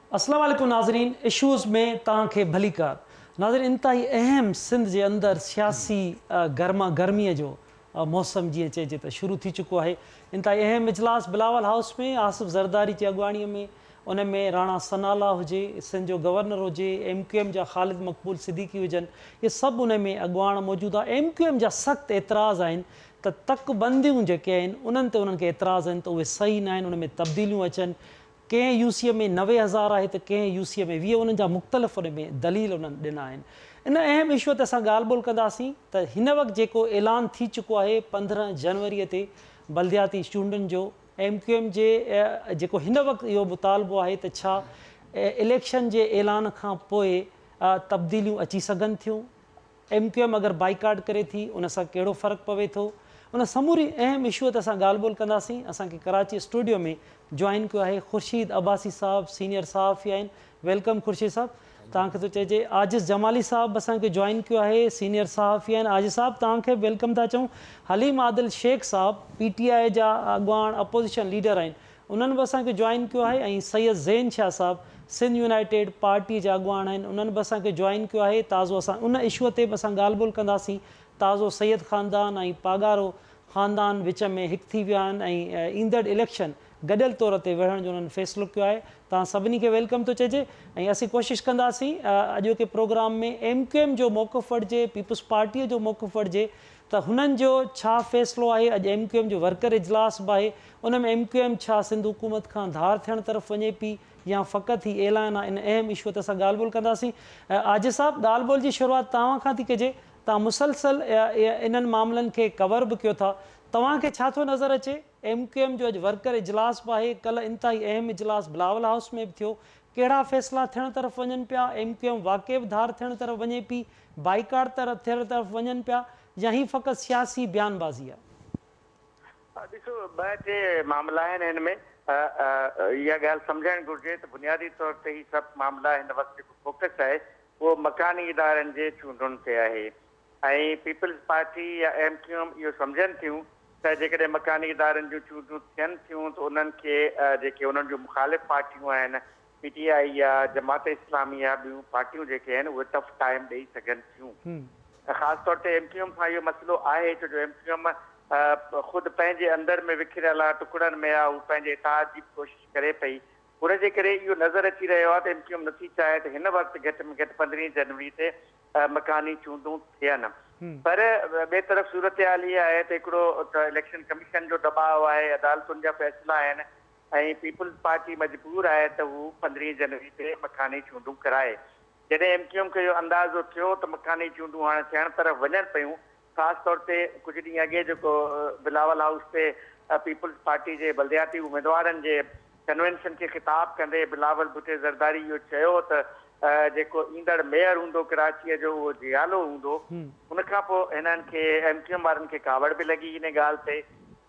अस्सलाम वालेकुम नाज़रीन, इशूज़ में तव्हांखे भली कार। नाज़रीन, इंतहाई अहम सिंध जे अंदरि सियासी गर्मा गर्मीअ जो मौसम जीअं चइजे त शुरू थी चुको आहे। इंतहाई अहम इजलास बिलावल हाउस में आसिफ़ ज़रदारी जी अॻुवाणीअ में, उन में राणा सनाला हुजे, सिंध जो गवर्नर हुजे, MQM जा ख़ालिद मक़बूल सिद्दीकी हुजनि, इहे सभु उन में अॻुवाण मौजूदु आहे। MQM जा सख़्तु एतिराज़ आहिनि त तकबंदियूं जेके आहिनि उन्हनि ते उन्हनि खे एतिराज़ आहिनि त उहे सही न आहिनि, उन में तब्दीलियूं अचनि। कंहिं UC में 90,000 आहे त कंहिं UC में 20, उन्हनि जा मुख़्तलिफ़ उन में दलील उन्हनि ॾिना आहिनि। इन अहम इशूअ ते असां ॻाल्हि ॿोल कंदासीं त हिन वक़्तु जेको ऐलान थी चुको आहे 15 जनवरीअ ते बल्दियाती चूंडुनि जो, MQM जे जेको हिन वक़्तु इहो मुतालबो आहे त छा इलेक्शन जे ऐलान खां पोइ तब्दीलियूं अची सघनि थियूं। MQM अगरि बाइकाट करे थी उन सां कहिड़ो फ़र्क़ु पवे थो। उन समूरी अहम इशूअ ते असां ॻाल्हि ॿोल कंदासीं। असांखे कराची स्टूडियो में जॉइन कयो आहे ख़ुर्शीद अब्बासी साहब, सीनियर सहाफ़ी आहिनि। वेलकम ख़ुर्शीद साहब। तव्हांखे थो चइजे आजिज़ जमाली साहब असांखे जॉइन कयो आहे, सीनियर सहाफ़ी आहिनि। आजिज़ साहब तव्हांखे वेलकम था चऊं। हलीम आदिल शेख साहब PTI जा अॻुवाण अपोज़िशन लीडर आहिनि, उन्हनि बि असांखे जॉइन कयो आहे। ऐं सैयद ज़ैन शाह साहब सिंध यूनाइटेड पार्टी जा अॻुवाण आहिनि, उन्हनि बि असांखे जॉइन कयो आहे। ताज़ो असां उन इशूअ ते बि असां ॻाल्हि ॿोल कंदासीं। ताज़ो सैयद ख़ानदान ऐं पागारो ख़ानदान विच में हिकु थी विया आहिनि ऐं ईंदड़ इलेक्शन गॾियल तौर ते विढ़ण जो उन्हनि फ़ैसिलो कयो आहे। तव्हां सभिनी खे वेलकम थो चइजे। ऐं असीं कोशिशि कंदासीं अॼोके प्रोग्राम में MQM जो मौक़िफ़ु वठिजे, पीपुल्स पार्टीअ जो मौक़िफ़ु वठिजे त हुननि जो छा फ़ैसिलो आहे। अॼु MQM जो वर्कर इजलास बि आहे, उन में MQM छा सिंध हुकूमत खां धार थियण तरफ़ वञे पई या फ़क़ति ही ऐलान आहे। इन अहम इशूअ ते असां ॻाल्हि ॿोल कंदासीं। आजिज़ साहब, ॻाल्हि ॿोल जी शुरूआति तव्हां खां थी कजे। तव्हां मुसलसल इन्हनि मामलनि खे कवर बि कयो था। तव्हांखे छा थो नज़र अचे? MQM जो अॼु वर्कर इजलास बि आहे, कल्ह इंतहाई अहम इजलास बिलावल हाउस में बि थियो। कहिड़ा फ़ैसिला थियण तरफ़ वञनि पिया? MQM वाक़ई बि धार थियण तरफ़ वञे पई, बाइकाट थियण तरफ़ वञनि पिया, या ही फ़क़ति सियासी बयानबाज़ी आहे? ॾिसो, ॿ टे मामला आहिनि हिन में। इहा ॻाल्हि सम्झणु घुरिजे त बुनियादी तौर ते ही सभु मामला हिन वक़्तु जेको फोकस आहे उहो मकानी इदारनि जे चूंडुनि ते आहे। ऐं पीपल्स पार्टी या MQM इहो सम्झनि थियूं त जेकॾहिं मकानी इदारनि जूं चूंडूं थियनि थियूं त उन्हनि खे जेके उन्हनि जूं मुख़ालिफ़ पार्टियूं आहिनि, PTI या जमात इस्लामी या ॿियूं पार्टियूं जेके आहिनि उहे टफ टाइम ॾेई सघनि थियूं। ख़ासि तौर ते MQM खां इहो मसइलो आहे छो जो MQM ख़ुदि पंहिंजे अंदरि में विखिरियल आहे, टुकड़नि में आहे, हू पंहिंजे इतिहाद जी कोशिशि करे पई। उनजे करे इहो नज़र अची रहियो आहे त MQM नथी चाहे त हिन वक़्तु घटि में घटि 15 जनवरी ते मकानी चूंडूं थियनि। पर ॿिए तरफ़ सूरत हाल इहा आहे त हिकिड़ो इलेक्शन कमीशन जो दबाव आहे, अदालतुनि जा फ़ैसिला आहिनि ऐं पीपल्स पार्टी मजबूर आहे त हू 15 जनवरी ते मकानी चूंडूं कराए। जॾहिं MQM खे इहो अंदाज़ो थियो त मकानी चूंडूं हाणे थियण तरफ़ वञनि पियूं, ख़ासि तौर ते कुझु ॾींहं अॻे जेको बिलावल हाउस ते पीपल्स पार्टी जे बल्दियाती उम्मीदवारनि जे कन्वेंशन खे ख़िताब कंदे बिलावल भुट्टे ज़रदारी इहो चयो त जेको ईंदड़ मेयर हूंदो कराचीअ जो उहो जियालो हूंदो। उनखां पोइ हिननि खे MQM वारनि खे कावड़ बि लॻी इन ॻाल्हि ते।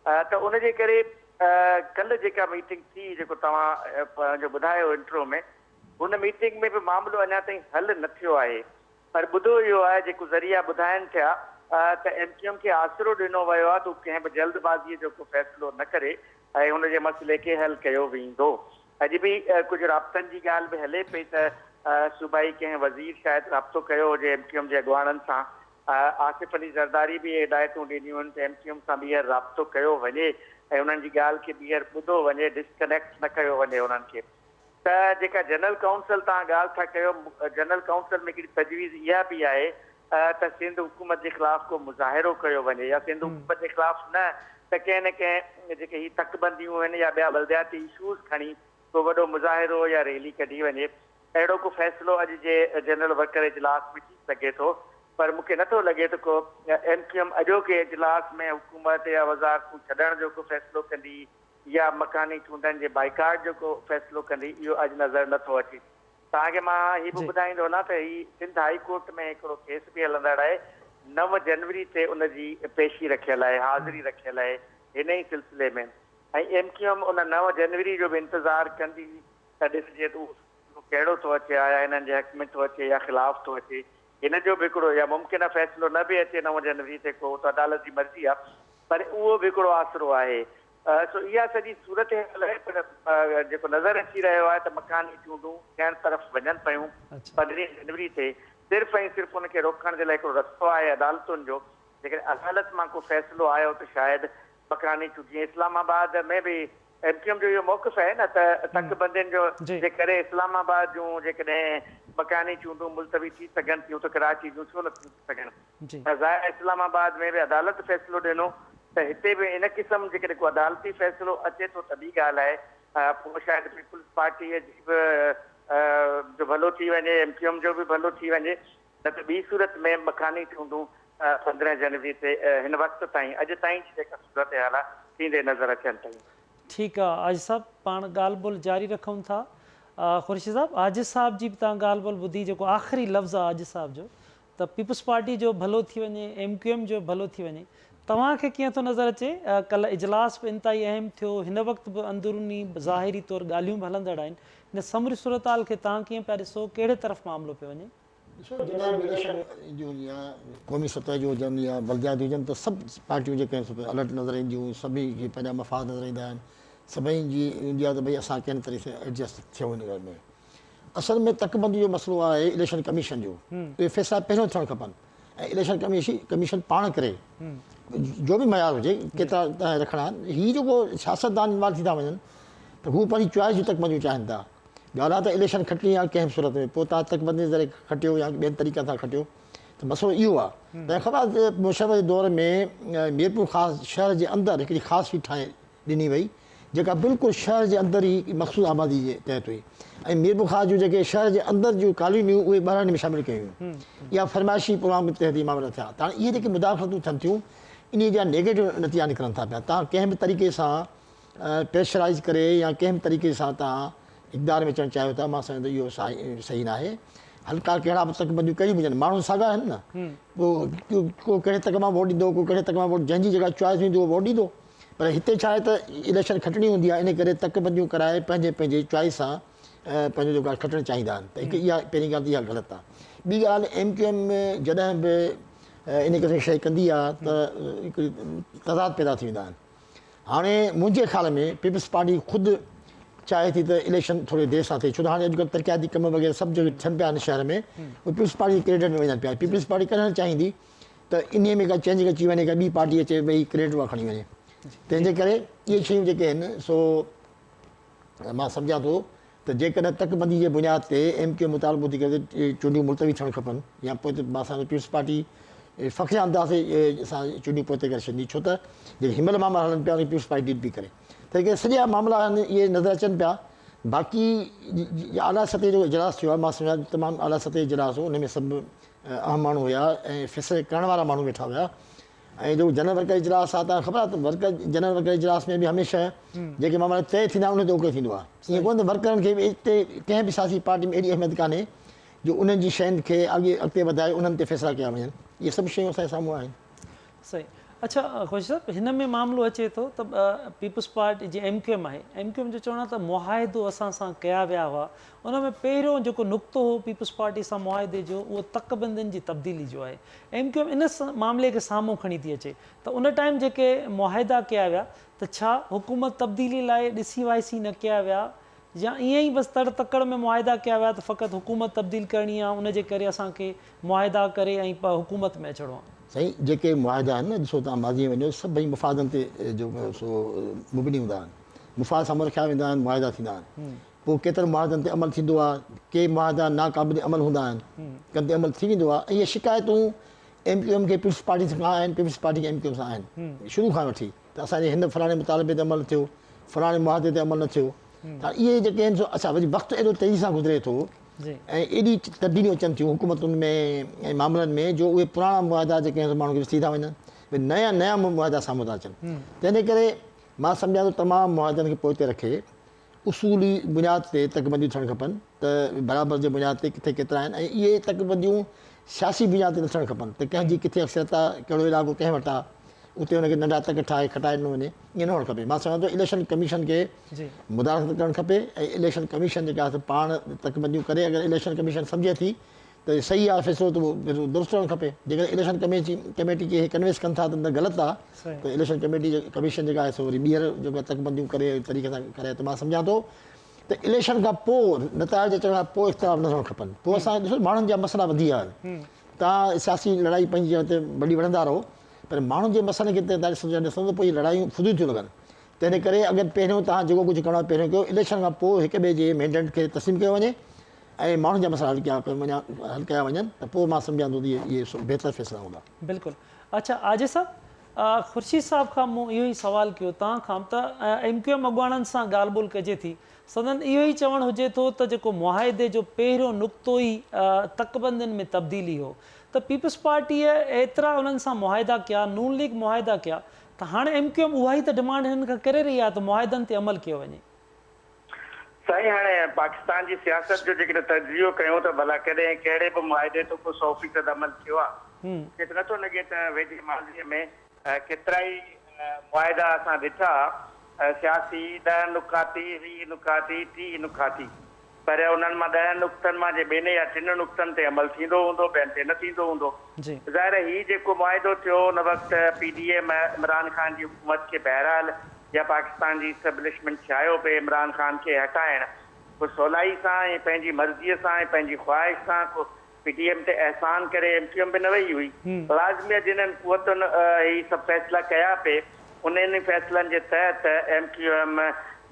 त उनजे करे कल्ह जेका मीटिंग थी, जेको तव्हां पंहिंजो ॿुधायो इंट्रो में, हुन मीटिंग में बि मामिलो अञा ताईं हल न थियो आहे। पर ॿुधो इहो आहे, जेको ज़रिया ॿुधाइनि थिया त MQM खे आसिरो ॾिनो वियो आहे त हू कंहिं बि जल्दबाज़ीअ जो को फ़ैसिलो न करे ऐं हुनजे मसइले खे हल कयो वेंदो। अॼु बि कुझु राब्तनि जी ॻाल्हि बि हले पई त सूबाई कंहिं वज़ीर शायदि राब्तो कयो हुजे MQM जे अॻुवाणनि सां। आसिफ़ अली ज़रदारी बि हिदायतूं ॾिनियूं आहिनि त MQM सां ॿीहर राब्तो कयो वञे ऐं उन्हनि जी ॻाल्हि खे ॿीहर ॿुधो वञे, डिस्कनेक्ट न कयो वञे उन्हनि खे। त जेका जनरल काउंसिल तव्हां ॻाल्हि था कयो, जनरल काउंसिल में हिकिड़ी तजवीज़ इहा बि आहे त सिंध हुकूमत जे ख़िलाफ़ को मुज़ाहिरो कयो वञे, या सिंध हुकूमत जे ख़िलाफ़ न त कंहिं न कंहिं जेके ही तकबंदियूं आहिनि या ॿिया बल्दियाती इशूज़ खणी को वॾो मुज़ाहिरो या रैली कढी वञे। अहिड़ो को फ़ैसिलो अॼु जे जनरल वर्कर इजलास में थी सघे थो। पर मूंखे नथो लॻे त को MQM अॼोके इजलास में हुकूमत या वज़ारतूं छॾण जो को फ़ैसिलो कंदी या मकानी चूंडनि जे बाइकाट जो को फ़ैसिलो कंदी, इहो अॼु नज़र नथो अचे। तव्हांखे मां हीअ बि ॿुधाईंदो न त ही सिंध हाई कोर्ट में हिकिड़ो केस बि हलंदड़ आहे। 9 जनवरी ते उनजी पेशी रखियल आहे, हाज़िरी रखियल आहे हिन ई सिलसिले में। ऐं MQM उन 9 जनवरी जो बि इंतज़ारु कंदी त ॾिसिजे तूं कहिड़ो थो अचे, आया हिननि जे हक़ में थो अचे या ख़िलाफ़ थो अचे। हिन जो बि हिकिड़ो या मुमकिन फ़ैसिलो न बि अचे 9 जनवरी ते को, त अदालत जी मर्ज़ी आहे, पर उहो बि हिकिड़ो आसिरो आहे। सो इहा सॼी सूरत हाल आहे। पर जेको नज़र अची रहियो आहे त मकानी चूंडूं कंहिं तरफ़ वञनि पियूं 15 जनवरी ते सिर्फ़ु ऐं सिर्फ़ु उनखे रोकण जे लाइ हिकिड़ो रस्तो आहे अदालतुनि जो। जेकॾहिं अदालत मां को फ़ैसिलो आयो त शायदि मकानी चूंडियूं इस्लामाबाद में बि MQM जो इहो मौक़िफ़ आहे न त तकबंदियुनि जो जे करे इस्लामाबाद जूं जेकॾहिं मकानी चूंडूं मुलतवी थी सघनि थियूं त कराची जूं छो न थी सघनि। ज़ाहिर इस्लामाबाद में बि अदालत फ़ैसिलो ॾिनो त हिते बि इन क़िस्म जेकॾहिं को अदालती फ़ैसिलो अचे थो त ॿी ॻाल्हि आहे, पोइ शायदि पीपुल्स पार्टीअ जी बि जो भलो थी वञे, MQM जो बि भलो थी वञे, न त ॿी सूरत में मकानी चूंडूं 15 जनवरी ते हिन वक़्त ताईं अॼु ताईं जी जेका सूरत हाल आहे थींदे नज़र अचनि पियूं। ठीकु आहे आजिज़ साहब, पाण ॻाल्हि ॿोल जारी रखूं था। ख़ुर्शीद साहब, आजिज़ साहब जी बि तव्हां ॻाल्हि ॿोल ॿुधी, जेको आख़िरी लफ़्ज़ आहे आजिज़ साहब जो त पीपुल्स पार्टी जो भलो थी वञे, MQM जो भलो थी वञे, तव्हांखे कीअं थो नज़र अचे? कल्ह इजलास बि इंतिहाई अहम थियो, हिन वक़्तु बि अंदरूनी ज़ाहिरी तौरु ॻाल्हियूं बि हलंदड़ आहिनि, हिन समूरी सूरत हाल खे तव्हां कीअं पिया ॾिसो, कहिड़े तरफ़ मामिलो पियो वञे? क़ौमी सतह जो हुजनि या बलदियाती हुजनि त सभु पार्टियूं जेके अलर्ट नज़र ईंदियूं, सभी खे पंहिंजा मफ़ाद नज़र ईंदा आहिनि, सभई जी ईंदी आहे त भई असां कंहिं तरीक़े सां एडजस्ट थियूं हिन ॻाल्हि में। असल में तकबंदी जो मसइलो आहे इलेक्शन कमीशन जो, उहे फ़ैसिला पहिरियों थियणु खपनि ऐं इलेक्शन कमीशन पाण करे जो बि मयार हुजे केतिरा रखणा आहिनि। हीअ जेको सियासतदान इन्वॉल्व थी था वञनि त हू पंहिंजी चॉइस जी तकबंदियूं चाहिनि था। ॻाल्हि आहे त इलेक्शन खटणी आहे कंहिं सूरत में, पोइ तव्हां तकबंदी ज़रिए खटियो या ॿियनि तरीक़े सां खटियो, त मसइलो इहो आहे। तव्हांखे ख़बर आहे मुशर्रफ जे दौर में मीरपुर ख़ासि शहर जे अंदरि हिकिड़ी ख़ासि सीट ठाहे ॾिनी वई जेका बिल्कुलु शहर जे अंदरि ई मख़सूस आबादी जे तहत हुई ऐं मीरपुर ख़ासि जूं जेके शहर जे अंदरि जूं कॉलोनियूं उहे ॿाहिरि में शामिलु कयूं हुयूं। इहा फरमाइशी प्रोग्राम के तहत ई मामला थिया। त हाणे इहे जेके मुदाख़लतूं थियनि थियूं इन जा नेगेटिव नतीजा निकिरनि था पिया। तव्हां कंहिं बि तरीक़े सां प्रेशराइज़ करे या कंहिं बि तरीक़े सां तव्हां इक़्तिदार में अचणु चाहियो था, मां सम्झां थो इहो सही न आहे। हल्का कहिड़ा बि तकबंदियूं कहिड़ी बि हुजनि, माण्हू साॻा आहिनि न, पोइ को कहिड़े तक मां वोट ॾींदो, को कहिड़े तक मां वोट, जंहिंजी जेका चॉइस हूंदी उहो वोट ॾींदो। पर हिते छा आहे त इलेक्शन खटणी हूंदी आहे, इन करे तकबंदियूं कराए पंहिंजे पंहिंजे चॉइस सां पंहिंजो जेको खटणु चाहींदा आहिनि। त हिकु इहा पहिरीं ॻाल्हि इहा ग़लति आहे। ॿी ॻाल्हि MQM जॾहिं बि इन क़िस्म शइ कंदी आहे त हिकिड़ी तज़ाद पैदा थी वेंदा आहिनि। हाणे मुंहिंजे ख़्याल में पीपुल्स पार्टी ख़ुदि चाहे थी त इलेक्शन थोरी देरि सां थिए, छो त हाणे अॼुकल्ह तरक़ियाती कम वग़ैरह सभु जेके थियनि पिया आहिनि शहर में, उहे पीपुल्स पार्टी क्रेडिट में वञनि पिया। पीपुल्स पार्टी करणु चाहींदी त इन में का चेंज अची वञे, का ॿी पार्टी अचे भई क्रेडिट उहा खणी वञे। तंहिंजे करे इहे शयूं जेके आहिनि सो मां सम्झां थो त जेकॾहिं तकबंदी जे बुनियाद ते MQM मुतालबो थी करे चूंडियूं मुलतवी थियणु खपनि या पोइ त मां सम्झां पीपुल्स पार्टी फ़ख्र अंदाज़ सां चूंडियूं पोइ ते करे छॾंदी, छो त जेके हिनमहिल मामला हलनि पिया पीपुल्स पार्टी डील बि करे। त हिकु सॼा मामला आहिनि इहे नज़र अचनि पिया। बाक़ी आला सतह जो इजलास थियो आहे, मां सम्झां तमामु आला सतह इजलास हो, हुन में सभु अहम माण्हू हुया ऐं फ़ैसिले करण वारा माण्हू वेठा हुया। ऐं जो जनरल वर्कर इजलास आहे, तव्हांखे ख़बर आहे त जनरल वर्कर इजलास में बि हमेशह जेके मामला तय थींदा आहिनि उन ते उहो थींदो आहे। ईअं कोन त वर्करनि खे बि हिते कंहिं बि सियासी पार्टी में एॾी अहमियत कान्हे जो उन्हनि जी शयुनि खे अॻिते वधाए उन्हनि ते फ़ैसिला कया वञनि। इहे सभु शयूं असांजे साम्हूं आहिनि। सही। अच्छा ख़ुर्शीद साहब, हिन में मामिलो अचे थो त पीपुल्स पार्टी जी MQM आहे, MQM जो चवणु आहे त मुआहिदो असां सां कया विया हुआ, उन में पहिरियों जेको नुक़्तो हो पीपुल्स पार्टी सां मुआहिदे जो उहो तकबंदियुनि जी तब्दीली जो आहे। MQM इन मामले खे साम्हूं खणी थी अचे त उन टाइम जेके मुआहिदा कया विया त छा हुकूमत तब्दीली लाइ ॾिसी वाइसी न कया विया या ईअं ई बसि तड़ तकड़ में मुआहिदा कया विया त फ़क़ति हुकूमत तब्दील करणी आहे, उनजे करे असांखे मुआहिदा करे ऐं हुकूमत में अचिणो आहे? साईं, जेके मुआहिदा आहिनि न, ॾिसो तव्हां माज़ी में वञो, सभई मुफ़ादनि ते जेको सो मुबनी हूंदा आहिनि, मुफ़ाद साम्हूं रखिया वेंदा आहिनि, मुआहिदा थींदा आहिनि। पोइ केतिरनि मुआहिदनि ते अमल थींदो आहे, के मुआहिदा नाक़ाबिल अमल हूंदा आहिनि, कनि ते अमल थी वेंदो आहे। ऐं इहे शिकायतूं MQM खे पीपुल्स पार्टी सां आहिनि, पीपुल्स पार्टी खे MQM सां आहिनि शुरू खां वठी, त असांजे हिन फलाणे मुतालबे ते अमल थियो, फलाणे मुआहिदे ते अमल न थियो। त इहे जेके आहिनि सो अच्छा वरी वक़्तु एॾो तेज़ी सां गुज़रे थो ऐं एॾी तब्दीलियूं अचनि थियूं हुकूमतुनि में ऐं मामलनि में जो उहे पुराणा मुआहिदा जेके आहिनि माण्हू खे थी था वञनि, भई नया नया मुआहिदा साम्हूं था अचनि। तंहिंजे करे मां सम्झां थो तमामु मुआहिदनि खे पोइ ते रखे उसूली बुनियाद ते तकबंदियूं थियणु खपनि त बराबरि जे बुनियाद ते किथे केतिरा आहिनि ऐं इहे तकबंदियूं सियासी बुनियाद ते न थियणु खपनि त कंहिंजी किथे अक्सरियत आहे, कहिड़ो इलाइक़ो कंहिं वटि आहे, उते हुनखे नंढा तक ठाहे खटाए ॾिनो वञे, ईअं न हुअणु खपे। मां सम्झां थो इलेक्शन कमीशन खे मुदाख़लत करणु खपे ऐं इलेक्शन कमीशन जेका आहे पाण तकबंदियूं करे, अगरि इलेक्शन कमीशन सम्झे थी त त सही आहे फ़ैसिलो त दुरुस्त हुअणु खपे। जेकॾहिं इलेक्शन कमेटी खे कन्विंस कनि था त न ग़लति आहे त इलेक्शन कमेटी कमीशन जेका आहे सो वरी ॿीहर जेको तकबंदियूं करे तरीक़े सां करे त मां सम्झां थो त इलेक्शन खां पोइ नताइज अचण खां पोइ इख़्तिलाफ़ न थियणु खपनि। पोइ असां ॾिसो माण्हुनि जा मसइला वधी विया आहिनि। तव्हां सियासी लड़ाई पंहिंजी हिते वॾी वणंदा रहो पर माण्हुनि जे मसइलनि खे तव्हां ॾिसो त पोइ लड़ायूं फुदियूं थियूं लॻनि। तंहिंजे करे अगरि पहिरियों तव्हां जेको कुझु करिणो आहे पहिरियों कयो, इलेक्शन खां पोइ हिक ॿिए जे मैंडेट खे तस्लीम कयो वञे ऐं माण्हुनि जा मसइला हल कया वञनि त पोइ मां सम्झां थो त इहे बहितर फ़ैसिला हूंदा। बिल्कुलु। अच्छा आजिज़ साहब, ख़ुर्शीद साहब खां मूं इहो ई सुवालु कयो तव्हां खां त MQM अॻुवाणनि सां ॻाल्हि ॿोल कजे थी, सदन इहो ई चवणु हुजे थो त जेको मुआहिदे जो पहिरियों नुक़्तो ई तकबंदियुनि में तब्दीली हो त पीपल्स पार्टीअ एतिरा उन्हनि सां मुआहिदा कया, नून लीग मुआहिदा कया, त हाणे MQM उहा ई त डिमांड हिननि खां करे रही आहे त मुआहिदनि ते अमल कयो वञे। साईं हाणे पाकिस्तान जी सियासत जो जेकॾहिं तजियो कयूं त भला कॾहिं कहिड़े बि मुआहिदे ते को 100% अमल थियो आहे। मूंखे नथो लॻे त वेझे माज़ीअ में केतिरा ई मुआहिदा असां ॾिठा सियासी 10 नुकाती 20 नुकाती 30 नुकाती, पर उन्हनि मां 10 नुक़्तनि मां जे ॿिनि या 3 नुक़्तनि ते अमल थींदो हूंदो, ॿियनि ते न थींदो हूंदो। ज़ाहिर हीउ जेको मुआहिदो थियो उन वक़्तु PDM इमरान ख़ान जी हुकूमत खे बहरहाल या पाकिस्तान जी इस्टेब्लिशमेंट चाहियो पे इमरान ख़ान खे हटाइण को सवलाई सां ऐं पंहिंजी मर्ज़ीअ सां ऐं पंहिंजी ख़्वाहिश सां को PDM ते एहसान करे MQM बि न वई हुई। लाज़मी जिन्हनि कुवतुनि ही सभु फ़ैसिला कया पे उन्हनि फ़ैसिलनि जे तहत MQM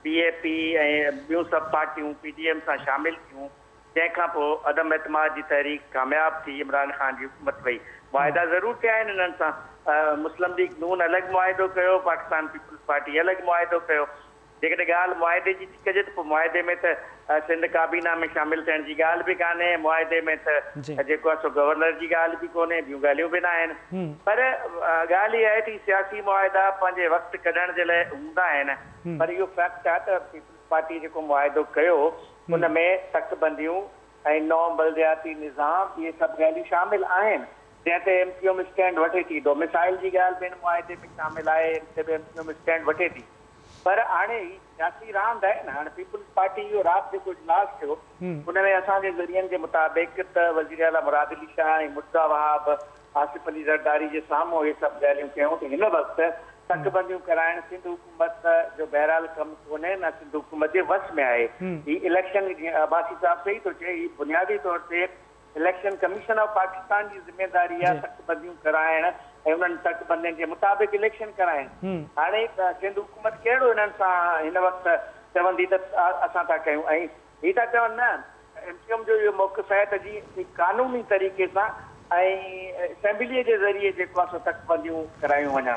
BAP ऐं ॿियूं सभु पार्टियूं PDM सां शामिलु थियूं, जंहिंखां पोइ अदम एतमाद जी तहरीक कामयाबु थी, इमरान ख़ान जी हुकूमत वई। मुआहिदा ज़रूरु थिया आहिनि हिननि सां, मुस्लिम लीग नून अलॻि मुआहिदो कयो, पाकिस्तान पीपल्स पार्टी अलॻि मुआहिदो कयो। जेकॾहिं ॻाल्हि मुआहिदे जी थी कजे त पोइ मुआहिदे में त सिंध काबीना में शामिलु थियण जी ॻाल्हि बि कान्हे, मुआहिदे में त जेको आहे सो गवर्नर जी ॻाल्हि बि कोन्हे, ॿियूं ॻाल्हियूं बि न आहिनि। पर ॻाल्हि इहा आहे त सियासी मुआहिदा पंहिंजे वक़्तु कढण जे लाइ हूंदा आहिनि, पर इहो फैक्ट आहे त पीपल्स पार्टी जेको मुआहिदो कयो उन में तकबंदियूं ऐं नओं बलदियाती निज़ाम इहे सभु ॻाल्हियूं शामिलु आहिनि, जंहिं ते MQM स्टैंड वठे थी। डोमिसाइल जी ॻाल्हि ॿिनि मुआहिदे में शामिलु आहे, हिते बि MQM स्टैंड वठे थी। पर हाणे ही सियासी रांदि आहे न। हाणे पीपल्स पार्टी इहो राति जेको इजलास थियो उन में असांजे ज़रियनि जे मुताबिक़ त वज़ीर आला मुराद अली शाह ऐं मुर्तज़ा वहाब आसिफ अली ज़रदारी जे साम्हूं इहे सभु ॻाल्हियूं कयूं त हिन वक़्तु तकबंदियूं कराइण सिंध हुकूमत जो बहरहाल कमु कोन्हे, न सिंध हुकूमत जे वस में आहे। ही इलेक्शन जीअं अब्बासी साहब सही थो चए, ही बुनियादी तौर ते इलेक्शन कमीशन ऑफ पाकिस्तान जी ज़िम्मेदारी आहे तकबंदियूं कराइण ऐं उन्हनि तकबंदियुनि जे मुताबिक़ इलेक्शन कराइण। हाणे सिंध हुकूमत कहिड़ो हिननि सां हिन वक़्तु चवंदी त असां था कयूं, ऐं हीअ था चवनि न MQM जो इहो मौक़िफ़ आहे त जी कानूनी तरीक़े सां ऐं असेंबलीअ जे ज़रिए जेको आहे सो तकबंदियूं करायूं वञनि।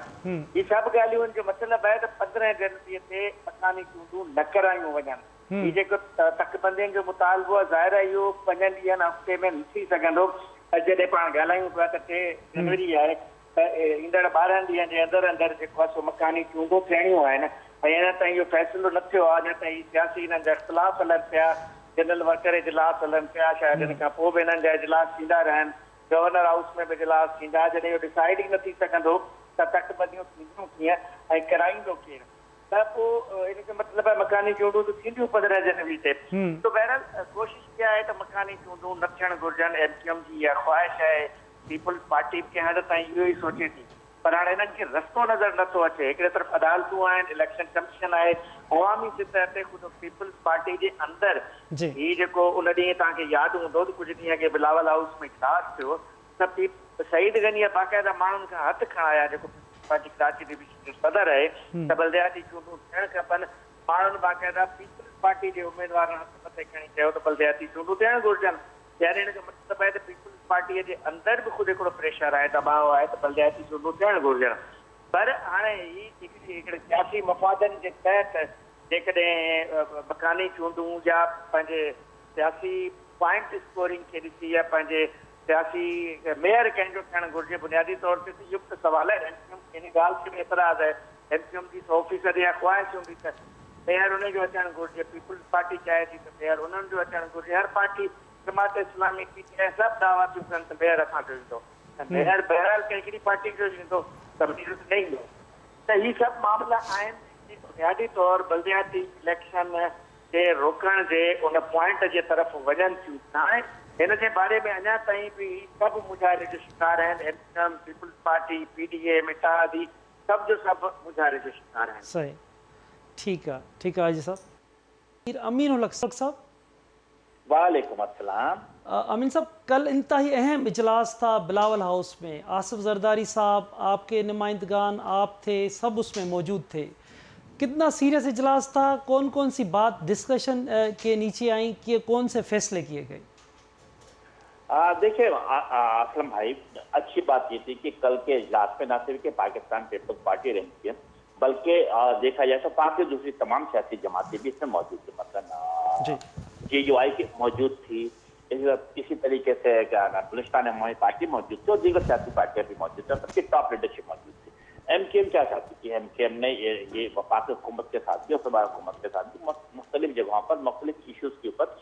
हीअ सभु ॻाल्हियूं जो मतिलबु आहे त 15 जनवरीअ ते मकानी चूंडूं न करायूं वञनि। हीअ जेको तकबंदियुनि जो मुतालबो आहे ज़ाहिर आहे इहो 5 ॾींहंनि हफ़्ते में न थी सघंदो। जॾहिं पाण ॻाल्हायूं पिया त 3 जनवरी आहे त ईंदड़ 12 ॾींहंनि जे अंदरि अंदरि जेको आहे सो मकानी चूंडूं थियणियूं आहिनि, ऐं अञा ताईं इहो फ़ैसिलो न थियो आहे। अञा ताईं सियासी हिननि जा इख़्तिलाफ़ हलनि पिया, जनरल वर्कर इजलास हलनि पिया, शायदि हिन खां पोइ बि हिननि जा इजलास थींदा रहनि, गवर्नर हाउस में बि इजलास थींदा। जॾहिं इहो डिसाइड ई न थी सघंदो त तकबंदियूं थींदियूं कीअं ऐं कराईंदो केरु, त पोइ इन जो मतिलबु आहे मकानी चूंडूं त थींदियूं 15 जनवरी ते। त बहरहाल कोशिशि इहा आहे त मकानी चूंडूं न थियणु घुरिजनि। MQM जी इहा ख़्वाहिश आहे, पीपल्स पार्टी कंहिं हद ताईं इहो ई सोचे थी, पर हाणे हिननि खे रस्तो नज़र नथो अचे। हिकिड़े तरफ़ अदालतूं आहिनि, इलेक्शन कमीशन आहे, अवामी सतह ते ख़ुदि पीपल्स पार्टी जे अंदरि हीउ जेको उन ॾींहुं तव्हांखे यादि हूंदो त कुझु ॾींहं अॻे बिलावल हाउस में इजलास थियो त सईद गनीअ बाक़ाइदा माण्हुनि खां हथ खणाया, जेको पीपल्स पार्टी कराची डिवीज़न जो सदर आहे, त बलदियाती चूंडूं थियणु खपनि। माण्हुनि बाक़ाइदा पीपल्स पार्टी जे उमेदवारनि हथ मथे खणी चयो त बलदियाती चूंडूं थियणु घुरिजनि। यानी हिन जो मतिलबु आहे त पीपल्स पार्टीअ जे अंदरि बि ख़ुदि हिकिड़ो प्रेशर आहे, दबाव आहे त बलदियाती चूंडूं थियणु घुरिजनि। पर हाणे ही हिकिड़े सियासी मफ़ादनि जे तहत जेकॾहिं मकानी चूंडूं या पंहिंजे सियासी पॉइंट स्कोरिंग खे ॾिसी या पंहिंजे सियासी मेयर कंहिंजो थियणु घुरिजे, बुनियादी तौर ते इहो बि सवाल आहे। इन ॻाल्हि खे बि एतिराज़ आहे, MQM जी 100% इहा ख़्वाहिश हूंदी त मेयर उनजो अचणु घुरिजे, पीपल्स पार्टी चाहे थी त मेयर उन्हनि जो अचणु घुरिजे। हर पार्टी जमात इस्लामी PTI सभु दावा थियूं कनि त मेयर असांजो ईंदो, मेयर बहरहाल हिकिड़ी पार्टी जो ईंदो त न ईंदो। त ही सभु मामला आहिनि बुनियादी तौर बलदियाती इलेक्शन के रोकण जे उन पॉइंट जे तरफ़ वञनि थियूं। हाणे हिन जे बारे में अञा ताईं बि सभु मुजाहिरे जो शिकार आहिनि। एमकेएम, पीपुल्स पार्टी, पीडीएम, इत्तेहादी सभु जो सभु मुजाहिरे जो शिकार आहिनि। सही, ठीक है हाजी साहब। अमीन उल हक साहब। वालेकुम अस्सलाम। अमीन साहब, कल इंतहाई अहम इजलास था बिलावल हाउस में। आसिफ जरदारी साहब, आपके नुमाइंदगान, आप थे, सब उसमें मौजूद थे। कितना सीरियस इजलास था? कौन कौन सी बात डिस्कशन के नीचे आई कि कौन से फैसले किए गए? देखिए असलम भाई, अच्छी बात ये थी कि कल के इजलास में न सिर्फ कि पाकिस्तान पीपल्स पार्टी रही, बल्कि देखा जाए तो पार्टी दूसरी तमाम सियासी जमातें भी इसमें मौजूद थी। मतलब JUI की मौजूद थी, इसी तरीके से क्या ना बलूचिस्तान अवामी पार्टी मौजूद थी और दीगर सियासी पार्टियां भी मौजूद थी। सबकी टॉप लीडरशिप मौजूद थी। MKM क्या चाहती थी? MKM ने ये वफाक हुकूमत के साथ भी और सूबा हुकूमत के साथ भी मुख्तलिफ जगहों पर मुख्तलिफ इशूज के ऊपर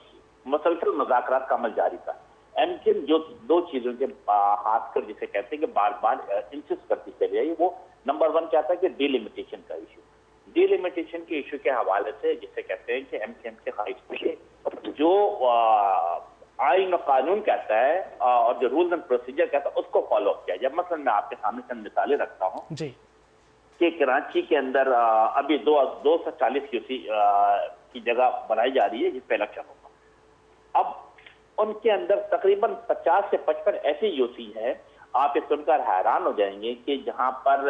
मुसलसल मुज़ाकरात का अमल जारी था। MKM जो दो चीजों के हाथ कर जिसे कहते हैं कि बार बार इंसिस्ट करती चली आई, वो नंबर 1 क्या था कि डिलिमिटेशन का इशू। डिलिमिटेशन के इशू के हवाले से जिसे कहते हैं कि MKM के ख्वाहिश थी जो आइन और कानून कहता है और जो रूल्स एंड प्रोसीजर कहता है उसको फॉलो किया जाए। मतलब मैं आपके सामने चंद मिसालें रखता हूँ कि कराची के अंदर अभी 240 QC की जगह बनाई जा रही है जिस पे इलेक्शन होगा। अब उनके अंदर तकरीबन 50 से 55 ऐसी UC है, आप ये सुनकर हैरान हो जाएंगे कि जहां पर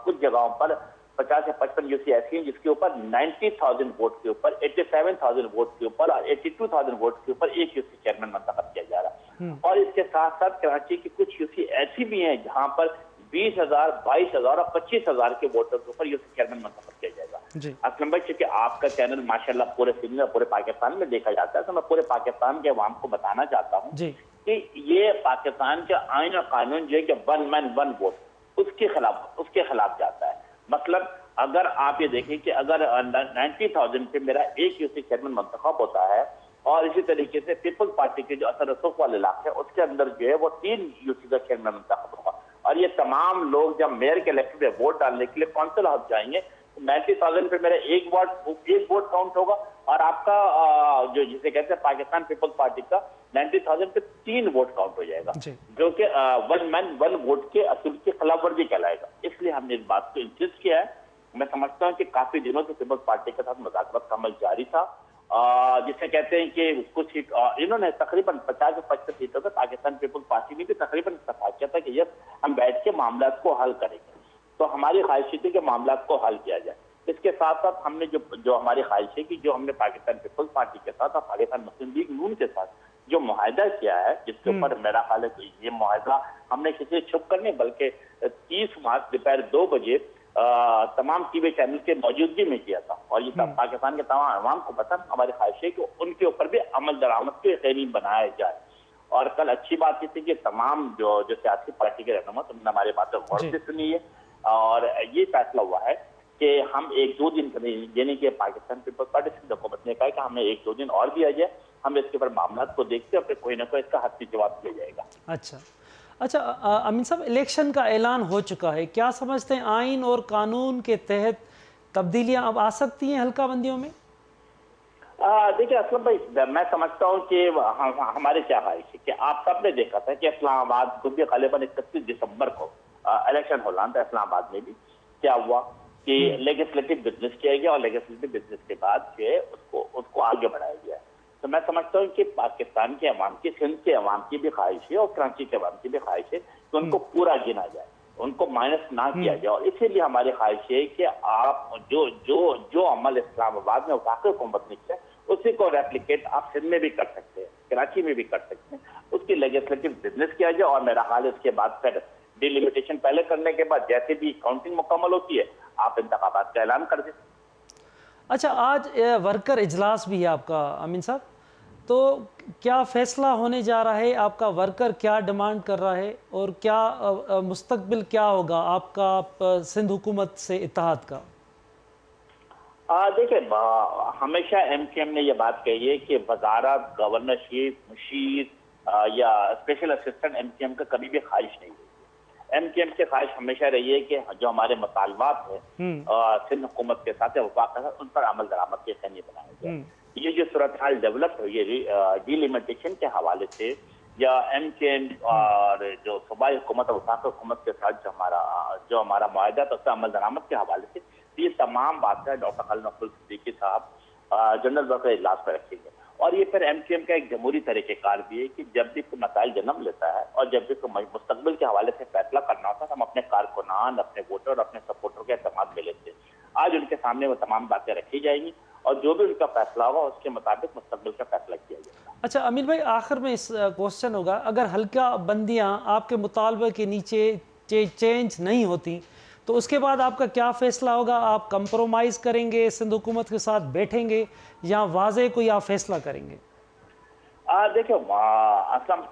कुछ जगहों पर 50 से 55 UC ऐसी हैं जिसके ऊपर 90,000 वोट के ऊपर, 87,000 वोट के ऊपर और 82,000 वोट के ऊपर एक UC चेयरमैन मंतखब किया जा रहा है। और इसके साथ साथ कराची की कुछ UC ऐसी भी हैं जहां पर 20,000, 22,000 और 25,000 के वोटर के ऊपर UC चेयरमैन मंतखब किया जाएगा। असलम भाई, चूंकि आपका चैनल माशाल्लाह पूरे सिंध में, पूरे पाकिस्तान में देखा जाता है, तो मैं पूरे पाकिस्तान के अवाम को बताना चाहता हूँ कि ये पाकिस्तान के आइन और कानून जो है कि 1 मैन 1 वोट उसके खिलाफ जाता है। मतलब अगर आप ये देखें कि अगर 90,000 पे मेरा एक UC चेयरमैन मंतखब होता है और इसी तरीके से पीपल्स पार्टी के जो असर रसूख वाले इलाके है उसके अंदर जो है वो 3 UC का चेयरमैन मंतखब होगा और ये तमाम लोग जब मेयर के इलेक्शन में वोट डालने के लिए काउंसिल हाउस जाएंगे तो 90,000 पे मेरा एक वोट काउंट होगा और आपका जो जिसे कहते हैं पाकिस्तान पीपल्स पार्टी का 90,000 पे 3 वोट काउंट हो जाएगा, जो कि 1 मैन 1 वोट के असूल की खिलाफवर्जी कहलाएगा। इसलिए हमने इस बात को इंसिस्ट किया है। मैं समझता हूँ कि काफी दिनों से पीपल्स पार्टी के साथ मुज़ाकरात का अमल जारी था, जिसे कहते हैं कि कुछ इन्होंने तकरीबन 50 से 55 सीटों पर पाकिस्तान पीपल्स पार्टी ने भी तकरीबन इत्तेफाक किया था कि यस हम बैठ के मामला को हल करेंगे। तो हमारी ख्वाहिश थी कि मामला को हल किया जाए। इसके साथ साथ हमने जो हमारी ख्वाहिश है कि जो हमने पाकिस्तान पीपल्स पार्टी के साथ और पाकिस्तान मुस्लिम लीग नून के साथ जो मुआहदा किया है, जिसके ऊपर मेरा ख्याल है कि ये मुआहदा हमने किसी छुप कर नहीं बल्कि 30 मार्च दोपहर 2 बजे तमाम टीवी चैनल के मौजूदगी में किया था और ये पाकिस्तान के तमाम अवाम को पसंद। हमारी ख्वाहिश है कि उनके ऊपर भी अमल दरामद के यकीनी बनाया जाए। और कल अच्छी बात ये थी कि तमाम जो सियासी पार्टी के रहनुमा तुमने हमारी बातें गौर से सुनी है और ये फैसला हुआ है कि हम 1-2 दिन यानी कि पाकिस्तान पीपल्स पार्टी हुकूमत ने कहा कि हमें 1-2 दिन और दिया जाए, हम इसके ऊपर मामला को देखते हैं, फिर कोई ना कोई इसका हत्ती जवाब दिया जाएगा। अच्छा अमीन साहब, इलेक्शन का ऐलान हो चुका है, क्या समझते हैं आइन और कानून के तहत तब्दीलियां अब आ सकती हैं हल्का बंदियों में? देखिए असलम भाई, मैं समझता हूँ कि हमारे क्या ख्वाहिश है कि आप सबने देखा था कि इस्लामाबाद को भी ग़ालिबन 31 दिसंबर को इलेक्शन होना था। इस्लामाबाद में भी क्या हुआ कि लेजिस्लेटिव बिजनेस किया गया और लेजिस्लेटिव बिजनेस के बाद जो है उसको आगे बढ़ाया गया। तो मैं समझता हूँ कि पाकिस्तान के अवाम की, सिंध के अवाम की भी ख्वाहिश है और कराची के अवाम की भी ख्वाहिश है कि उनको पूरा गिना जाए, उनको माइनस ना किया जाए। और इसीलिए हमारी ख्वाहिश है कि आप जो अमल इस्लामाबाद में वफाकी हुकूमत ने किया उसी को रेप्लिकेट आप सिंध में भी कर सकते हैं, कराची में भी कर सकते हैं, उसकी लेजिस्लेटिव बिजनेस किया जाए। और मेरा ख्याल है इसके बाद फिर डिलिमिटेशन पहले करने के बाद जैसे भी काउंटिंग मुकम्मल होती है आप इंतखाबात का ऐलान कर दें। अच्छा, आज वर्कर इजलास भी है आपका अमीन साहब, तो क्या फैसला होने जा रहा है? आपका वर्कर क्या डिमांड कर रहा है और क्या मुस्तकबिल क्या होगा आपका सिंध हुकूमत से इत्तेहाद का? देखिए हमेशा MKM ने यह बात कही है कि वजारत, गवर्नरशिप, मुशीर या स्पेशल असिस्टेंट MKM का कभी भी ख्वाहिश नहीं हुई। MKM की ख्वाहिश हमेशा रही है कि जो हमारे मुतालबात है सिंध हुकूमत के साथ या वफाक के साथ, उन पर अमल दरामद के यकीनी बनाया जाए। ये जो सूरत हाल डेवलप हुई है डिलिमिटेशन के हवाले से या MKM और जो सूबाई हुकूमत और वफाक हुकूमत के साथ जो हमारा मुआहदा था, उसका अमल दरामद के हवाले से, ये तमाम बातें डॉक्टर खालिद मकबूल सिद्दीकी साहब जनरल वर्कर इजलास पर रखेंगे। और ये फिर MKM का एक जमहूरी तरीक़ेकार भी है कि जब भी कोई मसाइल जन्म लेता है और जब भी कोई मुस्तकबिल के हवाले से फैसला करना होता है, हम अपने कारकुनान, अपने वोटर और अपने सपोर्टर के एतमाद में लेते हैं। आज उनके सामने वो तमाम बातें रखी जाएंगी और जो भी उनका फैसला होगा उसके मुताबिक मुस्तकबिल का फैसला किया जाएगा। अच्छा अमीर भाई, आखिर में इस क्वेश्चन होगा, अगर हल्का बंदियाँ आपके मुतालबे के नीचे चेंज नहीं होती तो उसके बाद आपका क्या फैसला होगा? आप कंप्रोमाइज़ करेंगे, सिंध हुकूमत के साथ बैठेंगे या वाज़े कोई आप फैसला करेंगे? देखिए असम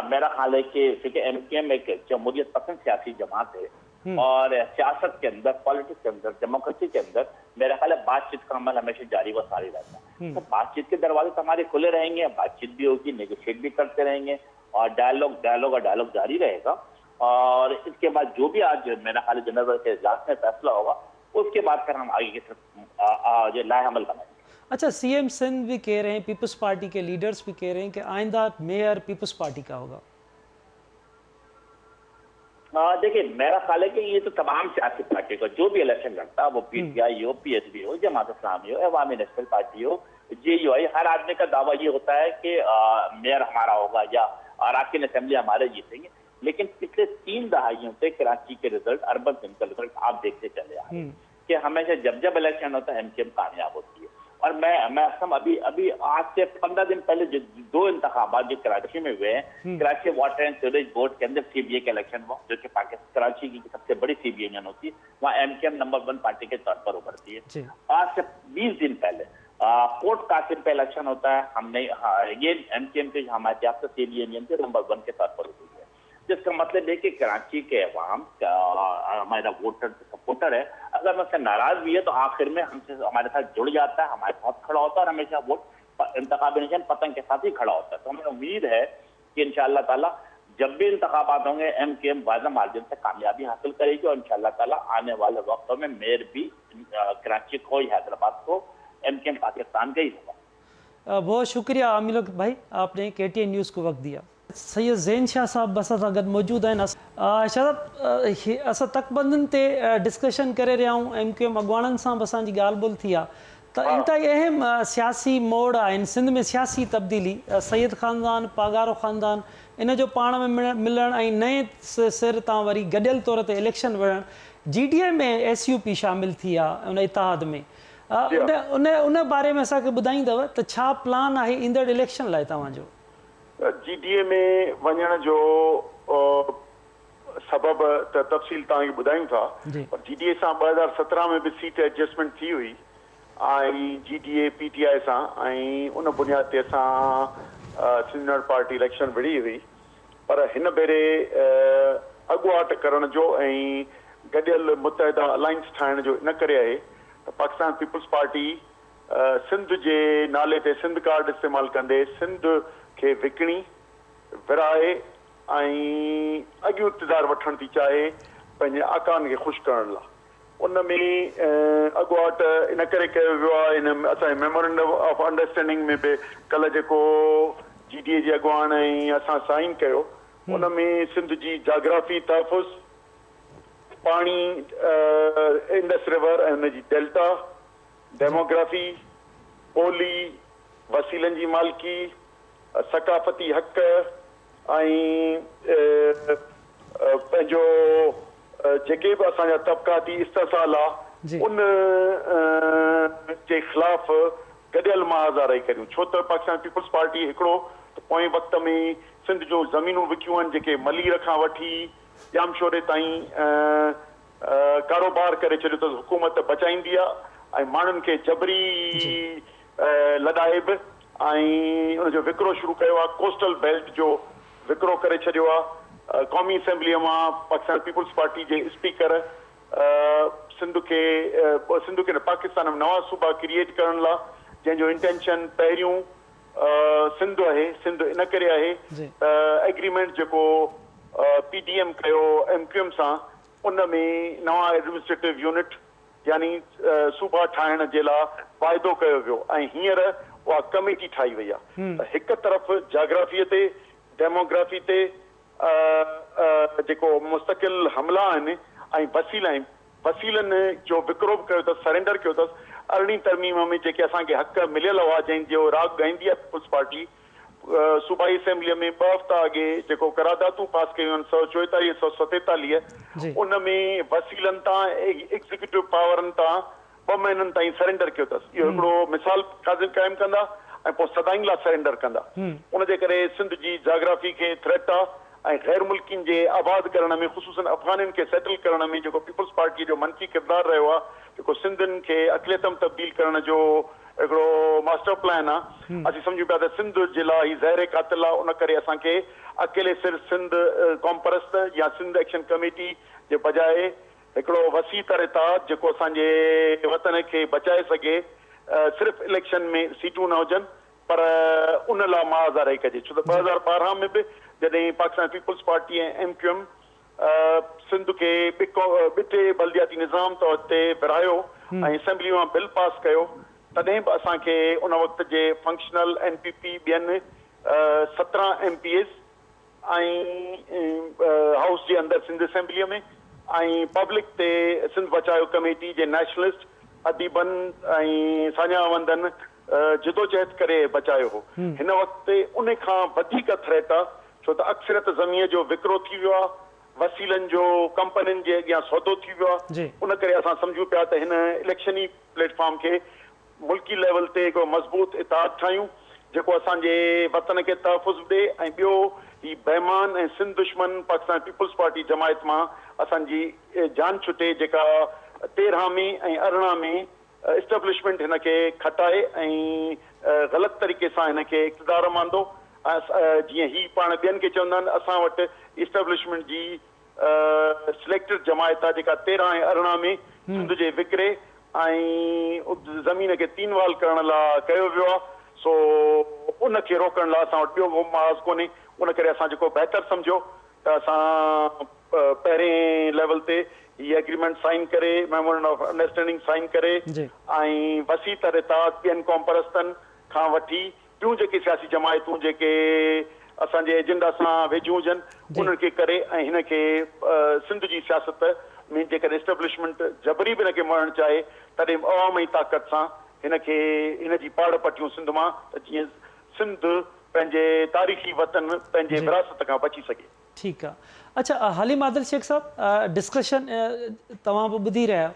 मेरा ख्याल है कि MKM एक जमहूरियत पसंद सियासी जमात है और सियासत के अंदर, पॉलिटिक्स के अंदर, डेमोक्रेसी के अंदर मेरा ख्याल है बातचीत का अमल हमेशा जारी व सारी रहता है। तो बातचीत के दरवाजे तो हमारे खुले रहेंगे, बातचीत भी होगी, नेगोशिएट भी करते रहेंगे और डायलॉग जारी रहेगा। और इसके बाद जो भी आज मेरा ख्याल जनरल के इजलास में फैसला होगा, उसके बाद फिर हम आगे की तरफ जो लाए अमल बनाएंगे। अच्छा, CM सिंध भी कह रहे हैं, पीपल्स पार्टी के लीडर्स भी कह रहे हैं कि आइंदा मेयर पीपल्स पार्टी का होगा। देखिए मेरा ख्याल है कि ये तो तमाम सियासी पार्टी का जो भी इलेक्शन लड़ता है, वो PTI हो, PSB हो, जमात इस्लामी हो, अवामी नेशनल पार्टी हो, JUI, हर आदमी का दावा ये होता है कि मेयर हमारा होगा या अरकान असेंबली हमारे जीतेंगे। लेकिन पिछले 3 दहाइयों से कराची के रिजल्ट, अर्बन सिंध का रिजल्ट आप देखते चले आ रहे हैं कि हमेशा जब इलेक्शन होता है MKM कामयाब होती है। और मैं असम अभी आज से 15 दिन पहले जो 2 इंतखाबात जो कराची में हुए हैं, Karachi water and sewerage board के अंदर CBA का इलेक्शन हुआ, जो कि पाकिस्तान कराची की सबसे बड़ी CBA यूनियन होती है, वहाँ MKM नंबर 1 पार्टी के तौर पर उभरती है। आज से 20 दिन पहले कोर्ट कासिम पे इलेक्शन होता है, हमने ये MKM के हमारे याफ्ता CBA यूनियन के नंबर 1 के तौर पर उभरी है। जिसका मतलब है कि कराची के अवाम हमारा वोटर सपोर्टर है, अगर उससे नाराज भी है तो आखिर में हमसे हमारे साथ जुड़ जाता है, हमारे साथ खड़ा होता है और हमेशा वोट इंतखाबी निशान पतंग के साथ ही खड़ा होता है। तो हमें उम्मीद है कि इंशाअल्लाह ताला जब भी इंतखाबात होंगे MKM वाज़ा मार्जिन से कामयाबी हासिल करेगी और इंशाअल्लाह ताला आने वाले वक्तों में मेयर भी कराची को, हैदराबाद को MKM पाकिस्तान का ही होगा। बहुत शुक्रिया आमिर भाई, आपने KTN न्यूज़ को वक्त दिया। सैयद ज़ैन शाह साहब बस सां गॾु मौजूद आहिनि। शाह असां तकबंदनि ते डिस्कशन करे रहिया आहियूं, MKM अॻुवाणनि सां बि असांजी ॻाल्हि ॿोल थी आहे त इंतहाई अहम सियासी मोड़ आहिनि सिंध में, सियासी तब्दीली, सैयद ख़ानदान, पागारो ख़ानदान, इन जो पाण में मिलणु ऐं नए सिर तां वरी गॾियल तौर ते इलेक्शन विढ़णु, GDA में SUP शामिल थी आहे उन इतिहाद में। उन बारे में असांखे ॿुधाईंदव त छा प्लान आहे ईंदड़ इलेक्शन लाइ तव्हांजो? GDA में वञण जो सबब त तफ़सील तव्हांखे ॿुधायूं था, पर GDA सां 2017 में बि सीट एडजस्टमेंट थी हुई ऐं GDA PTI सां, ऐं उन बुनियाद ते असां सिंध पार्टी इलेक्शन विढ़ी हुई। पर हिन भेरे अॻुवाट करण जो ऐं गॾियल मुतहदा अलायंस ठाहिण जो इन करे आहे त पाकिस्तान पीपल्स पार्टी सिंध जे नाले ते सिंध कार्ड इस्तेमालु कंदे सिंध खे विकिणी विराए ऐं अॻियूं इक़्तिदार वठणु थी चाहे पंहिंजे आकान खे ख़ुशि करण लाइ। उन में अॻुवाट इन करे कयो वियो आहे, इन असांजे मेमोरेंडम ऑफ अंडरस्टैंडिंग में बि कल्ह जेको GDA जे अॻुवान ऐं असां साइन कयो, उन में सिंध जी जाग्राफी तहफ़ुज़, पाणी, इंडस रिवर ऐं उनजी डेल्टा, डेमोग्राफी, ॿोली, वसीलनि जी मालिकी, सकाफ़ती हक़ ऐं पंहिंजो जेके बि असांजा तबक़ाती इस्तिसाल आहे उन जे ख़िलाफ़ गॾियल मुआज़ा करियूं। छो त पाकिस्तान पीपल्स पार्टी हिकिड़ो पोएं वक़्त में सिंध जो ज़मीनूं विकियूं आहिनि जेके मलीर खां वठी जामशोरे ताईं कारोबार करे छॾियो त हुकूमत बचाईंदी आहे ऐं माण्हुनि खे जबरी लॾाए बि ऐं उनजो विकिरो शुरू कयो आहे। कोस्टल बेल्ट जो विकिरो करे छॾियो आहे। क़ौमी असेंबलीअ मां पाकिस्तान पीपल्स पार्टी जे स्पीकर सिंध खे पाकिस्तान में नवां सूबा क्रिएट करण लाइ, जंहिंजो इंटेंशन पहिरियों सिंध आहे। सिंध इन करे आहे त एग्रीमेंट जेको PDM कयो MQM सां, उन में नवां एडमिनिस्ट्रेटिव यूनिट यानी सूबा ठाहिण जे लाइ वाइदो कयो वियो ऐं हींअर उहा कमेटी ठाही वई आहे। त हिकु तरफ़ जाग्राफीअ ते, डेमोग्राफी ते जेको मुस्तक़िल हमला आहिनि ऐं वसीलनि जो विक्रोप कयो अथसि, सरेंडर कयो अथसि। 18 तरमीम में जेके असांखे हक़ मिलियल हुआ, जंहिंजो राग ॻाईंदी आहे पीपुल्स पार्टी, सूबाई असेंबलीअ में 2 हफ़्ता अॻे जेको करारदातूं पास कयूं आहिनि 144 147, उन में वसीलनि तां एग्जीक्यूटिव पावरनि तां 2 महीननि ताईं सरेंडर कयो अथसि। इहो हिकिड़ो मिसाल क़ाइमु कंदा ऐं पोइ सदाईं लाइ सरेंडर कंदा। उनजे करे सिंध जी जाग्राफी खे थ्रेट आहे ऐं ग़ैर मुल्कियुनि जे आबाद करण में, ख़ुसूसन अफ़गाननि खे सेटल करण में जेको पीपुल्स पार्टी जो मनफ़ी किरदारु रहियो आहे, जेको सिंधियुनि खे अक़लियतम तब्दील करण जो हिकिड़ो मास्टर प्लान आहे, असीं सम्झूं पिया त सिंध जे लाइ ही ज़हर क़ातिल आहे। उन करे असांखे अकेले सिर्फ़ु सिंध कॉम्परस्त या सिंध एक्शन कमेटी जे बजाए हिकिड़ो वसी तरिता जेको असांजे वतन खे बचाए सघे, सिर्फ़ु इलेक्शन में सीटूं न हुजनि पर उन लाइ मुआज़ा कजे। छो त 2012 में बि जॾहिं पाकिस्तान पीपुल्स पार्टी ऐं MQM सिंध खे ॿिटे बल्दियाती निज़ाम तौर ते विरहायो ऐं असेंबली मां बिल पास कयो, तॾहिं बि असांखे उन वक़्त जे फंक्शनल NPP ॿियनि 17 MPs ऐं हाउस जे अंदरि सिंध असेंबलीअ में ऐं पब्लिक ते सिंध बचायो कमेटी जे नेशनलिस्ट अदीबन ऐं सान्यावंदन जिदोजहद करे बचायो हो। हिन वक़्तु उन खां वधीक थ्रेट आहे, छो त अक्सरियत ज़मीन जो विकिरो थी वियो आहे, वसीलनि जो कंपनियुनि जे अॻियां सौदो थी वियो आहे। उन करे असां सम्झूं पिया त हिन इलेक्शनी प्लेटफॉर्म खे मुल्की लेवल ते हिकिड़ो मज़बूत इतिहाद ठाहियूं जेको असांजे वतन खे तहफ़ुज़ ॾे ऐं ॿियो ही बेमान ऐं सिंध दुश्मन पाकिस्तान पीपुल्स पार्टी जमायत मां असांजी जान छुटे, जेका 13 में ऐं 18 में इस्टेब्लिशमेंट हिन खे खटाए ऐं ग़लति तरीक़े सां हिन खे इक़्तिदार मांदो। जीअं ही पाण ॿियनि खे चवंदा आहिनि, असां वटि इस्टेब्लिशमेंट जी सिलेक्टेड जमायत आहे जेका 13 ऐं 18 में सिंध जे विकिरे ऐं ज़मीन खे 3 वाल करण लाइ कयो वियो आहे। सो उन खे रोकण लाइ असां वटि ॿियो मुआज़ कोन्हे। उन करे असां जेको बहितर सम्झो त असां पहिरें लेवल ते हीअ एग्रीमेंट साइन करे, मेमोरेंडम ऑफ अंडरस्टैंडिंग साइन करे ऐं वसी तरिता ॿियनि कॉम्परस्तनि खां वठी ॿियूं जेके सियासी जमायतूं जेके असांजे एजेंडा सां वेझियूं हुजनि उन्हनि खे करे ऐं हिन खे सिंध जी सियासत में जेकॾहिं इस्टेब्लिशमेंट जबरी बि हिन खे मरणु चाहे तॾहिं अवामी ताक़त सां हिन खे हिन जी पाड़ पटियूं सिंध मां, त जीअं सिंध पंहिंजे तारीख़ी वतन पंहिंजे विरासत खां बची सघे। ठीकु आहे। अच्छा, हलीम आदिल शेख साहब, डिस्कशन तव्हां बि ॿुधी रहिया,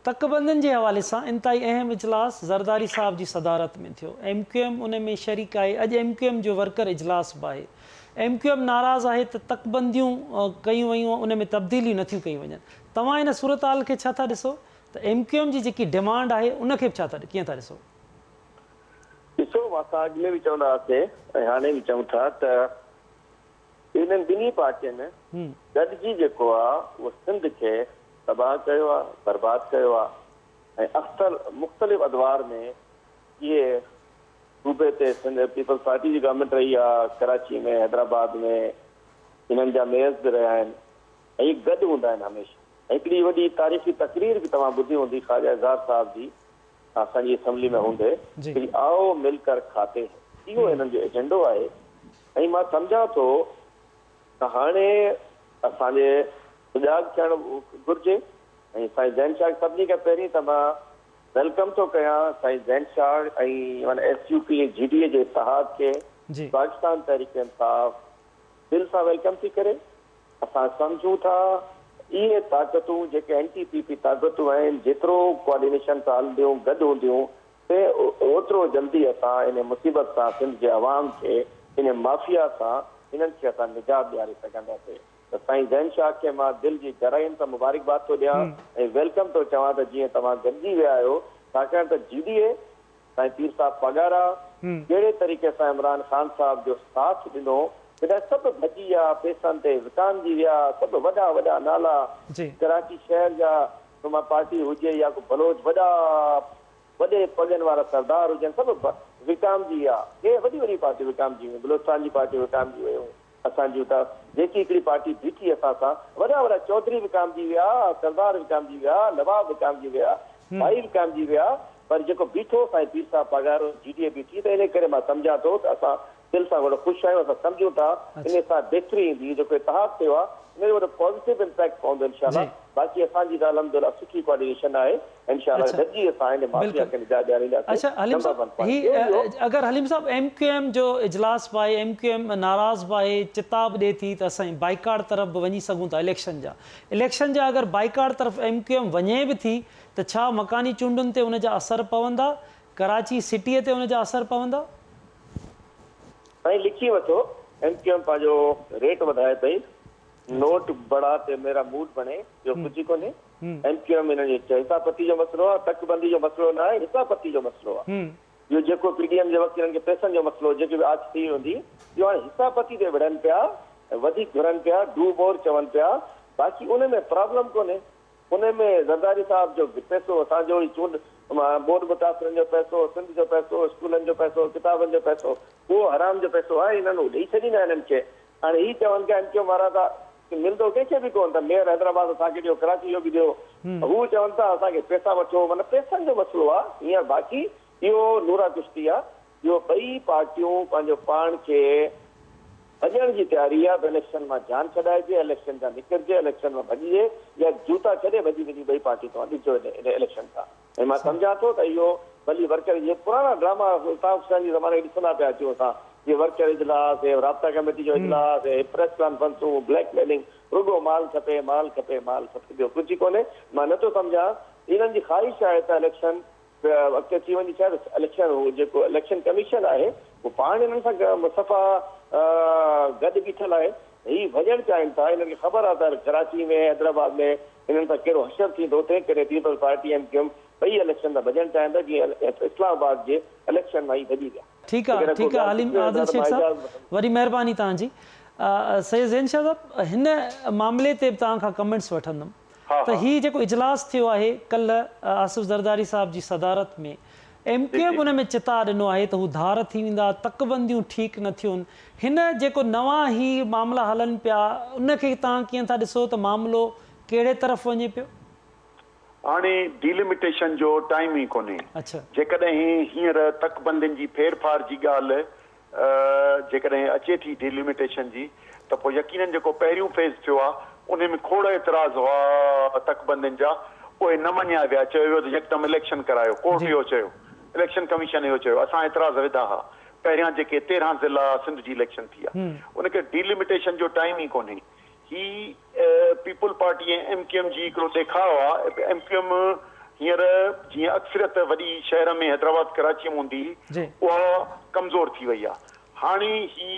तकबंदियुनि जे हवाले सां इंतहाई अहम इजलास ज़रदारी साहब जी सदारत में थियो। MQM उन में शरीक आहे। अॼु MQM जो वर्कर इजलास बि आहे। MQM नाराज़ आहे त तकबंदियूं कयूं वयूं, उन में तब्दीलियूं नथियूं कयूं वञनि। तव्हां हिन सूरत हाल खे छा था ॾिसो त MQM जी जेकी डिमांड आहे उनखे बि कीअं था ॾिसो? ॾिसो, असां अॻु में बि चवंदा हुआसीं ऐं हाणे बि चऊं था त इन्हनि ॿिन्ही पार्टियुनि गॾिजी जेको आहे उहो सिंध खे तबाह कयो आहे, बर्बाद कयो आहे ऐं अक्सर मुख़्तलिफ़ अदवार में इहे सूबे ते सिंध पीपल्स पार्टी जी गवर्नमेंट रही आहे, कराची में, हैदराबाद में हिननि जा मेयर्स बि रहिया आहिनि ऐं गॾु हूंदा आहिनि हमेशह। ऐं हिकिड़ी वॾी तारीख़ी तक़रीर बि तव्हां ॿुधी हूंदी ख़्वाजा एज़ाज़ साहब जी असांजी असेंबली में हूंदे कि आओ मिलकर खाते हैं, इहो हिननि जो एजेंडो आहे। ऐं मां सम्झां थो त हाणे असांजे सुजाग थियणु घुरिजे ऐं साईं ज़ैन शाह सभिनी खां पहिरीं त मां वेलकम थो कयां साईं ज़ैन शाह ऐं माना SUP GDA जे इतिहाद खे पाकिस्तान तहरीक इंसाफ़ दिलि सां वेलकम थी करे। असां सम्झूं था इहे ताक़तूं जेके NTPP ताक़तूं आहिनि, जेतिरो कोऑर्डिनेशन सां हलंदियूं, गॾु हूंदियूं, त ओतिरो जल्दी असां इन मुसीबत सां सिंध जे अवाम खे, इन माफ़िया सां हिननि खे असां निजात ॾियारे सघंदासीं। त साईं ज़ैन शाह खे मां दिलि जी गहराइयुनि सां मुबारकबाद थो ॾियां ऐं वेलकम थो चवां त जीअं तव्हां गॾिजी विया आहियो, छाकाणि त GDA साईं पीर साहब पगारा कहिड़े तरीक़े सां इमरान ख़ान साहब जो साथ ॾिनो, जॾहिं सभु भॼी विया, पैसनि ते विकामजी विया, सभु वॾा वॾा नाला कराची शहर जा, मां पार्टी हुजे या को बलोच वॾे पगनि वारा सरदार हुजनि, सभु विकामजी विया। हे वॾी वॾी पार्टियूं विकामजी वियूं, बलोचिस्तान जी पार्टियूं विकामजी वियूं असांजूं त जेकी हिकिड़ी पार्टी बीठी असां सां वॾा वॾा चौधरी विकामजी विया, सरदार विकामजी विया, नवाब विकामजी विया, भाई विकामजी विया, पर जेको बीठो साईं पीर साहब पघार जीडीए बीठी त इन करे मां सम्झां थो त असां दिलि सां वॾो ख़ुशि आहियूं, असां सम्झूं था इन सां बहितरी ईंदी, जेको इतिहाद थियो आहे इन जो वॾो पॉज़िटिव इम्पैक्ट पवंदो इंशाल्लाह। बाक़ी असांजी त अलहमदुलिल्लाह सुठी कोऑर्डिनेशन आहे इंशाल्लाह, गॾिजी असां इन माफ़िया खे निजात ॾियारींदासीं। अच्छा हलीम साहब, ही अगर हलीम साहब MQM जो इजलास बि आहे, MQM नाराज़ बि आहे, चिताब ॾिए थी त असां बाइकाट तरफ़ बि वञी सघूं था इलेक्शन जा अगर बाइकाट तरफ़ MQM वञे बि थी त छा मकानी चूंडुनि ते उन जा असर पवंदा, कराची सिटीअ ते उन जा असर पवंदा? साईं लिखी वठो, MQM पंहिंजो रेट वधाए अथई, नोट बढ़ा ते मेरा मूड बने, जो कुझु कोन्हे। MQM इन्हनि जो हिसाबपती जो मसइलो आहे, तकबंदी जो मसइलो न आहे, हिसाबपती जो मसइलो आहे। इहो जेको PDM जे वक़्तु हिननि खे पैसनि जो मसइलो जेकी बि आज थी हूंदी, इहो हाणे हिसाबपती ते विढ़नि पिया, वधीक घुरनि पिया, डू मोर चवनि पिया, बाक़ी उन में प्रॉब्लम कोन्हे। उन में ज़रदारी साहब जो पैसो, असांजो चूंड बोर्ड मुतासिरनि जो पैसो, सिंध जो पैसो, स्कूलनि जो पैसो, किताबनि जो पैसो, उहो हराम जो पैसो आहे, हिननि ॾेई छॾींदा हिननि खे। हाणे ही चवनि पिया MQM वारा त मिलंदो कंहिंखे बि कोन, त मेयर हैदराबाद असांखे ॾियो, कराची जो बि ॾियो, हू चवनि था असांखे पैसा वठो, माना पैसनि जो मसइलो आहे हींअर। बाक़ी इहो नूरा कुश्ती आहे, इहो ॿई पार्टियूं पंहिंजो पाण खे भॼण जी तयारी आहे, इलेक्शन मां जान छॾाइजे, इलेक्शन खां निकिरजे, इलेक्शन मां भॼिजे, या जूता छॾे भॼी वञी ॿई पार्टी तव्हां ॾिसो इन इलेक्शन खां। ऐं मां सम्झां थो त इहो भली वर्कर इहे पुराणा ड्रामा हुसैन जे ज़माने खे ॾिसंदा पिया अचूं असां, ये वर्कर इजलास, राब्ता कमेटी जो इजलास, प्रेस कॉन्फ्रेंसूं, ब्लैकमेलिंग, रुगो माल खपे, माल खपे, माल खपे, ॿियो कुझु कोन्हे। मां नथो सम्झां, इन्हनि जी ख़्वाहिश आहे त इलेक्शन अॻिते थी वञे, छा इलेक्शन जेको इलेक्शन कमीशन आहे उहो पाण हिननि सां सफ़ा गॾु बीठल आहे, हीअ भॼण चाहिनि था। हिननि खे ख़बर आहे त कराची में, हैदराबाद में हिननि सां कहिड़ो हशर थींदो, तंहिं करे पीपल्स पार्टी MQM ॿई इलेक्शन सां भॼण चाहिनि था, जीअं इस्लामाबाद जे इलेक्शन मां ई भॼी विया। ठीक है हलीम आदिल शेख साहब, वरी महिरबानी तव्हांजी। सैयद ज़ैन शाह साहब, हिन मामले ते तव्हां खां कमेंट्स वठंदुमि त ही जेको इजलास थियो आहे कल्ह आसिफ ज़रदारी साहब जी सदारत में, MQM उन में चिता ॾिनो आहे त हू धार थी वेंदा, तकबंदियूं ठीकु न थियूं, हिन जेको नवां ही मामला हलनि पिया उनखे तव्हां कीअं था ॾिसो त मामिलो कहिड़े तरफ़ वञे पियो? हाणे डिलिमिटेशन जो टाइम ई कोन्हे। अच्छा, जेकॾहिं हींअर तकबंदियुनि जी फेरफार जी ॻाल्हि जेकॾहिं अचे थी डिलिमिटेशन जी, त पोइ यकीनन जेको पहिरियों फेज़ थियो आहे उन में खोड़ एतिराज़ हुआ तकबंदियुनि जा, उहे न मञिया विया, चयो वियो त यकदमि इलेक्शन करायो, कोर्ट इहो चयो, इलेक्शन कमीशन इहो चयो, असां एतिराज़ विधा हुआ। पहिरियां जेके 13 ज़िला सिंध जी इलेक्शन थी आहे उनखे डिलिमिटेशन जो टाइम ई कोन्हे। ही पीपल पार्टी ऐं MQM जी हिकिड़ो ॾेखारो आहे। MQM हींअर जीअं अक्सरियत वॾी शहर में हैदराबाद कराची में हूंदी उहा कमज़ोर थी वई आहे। हाणे ही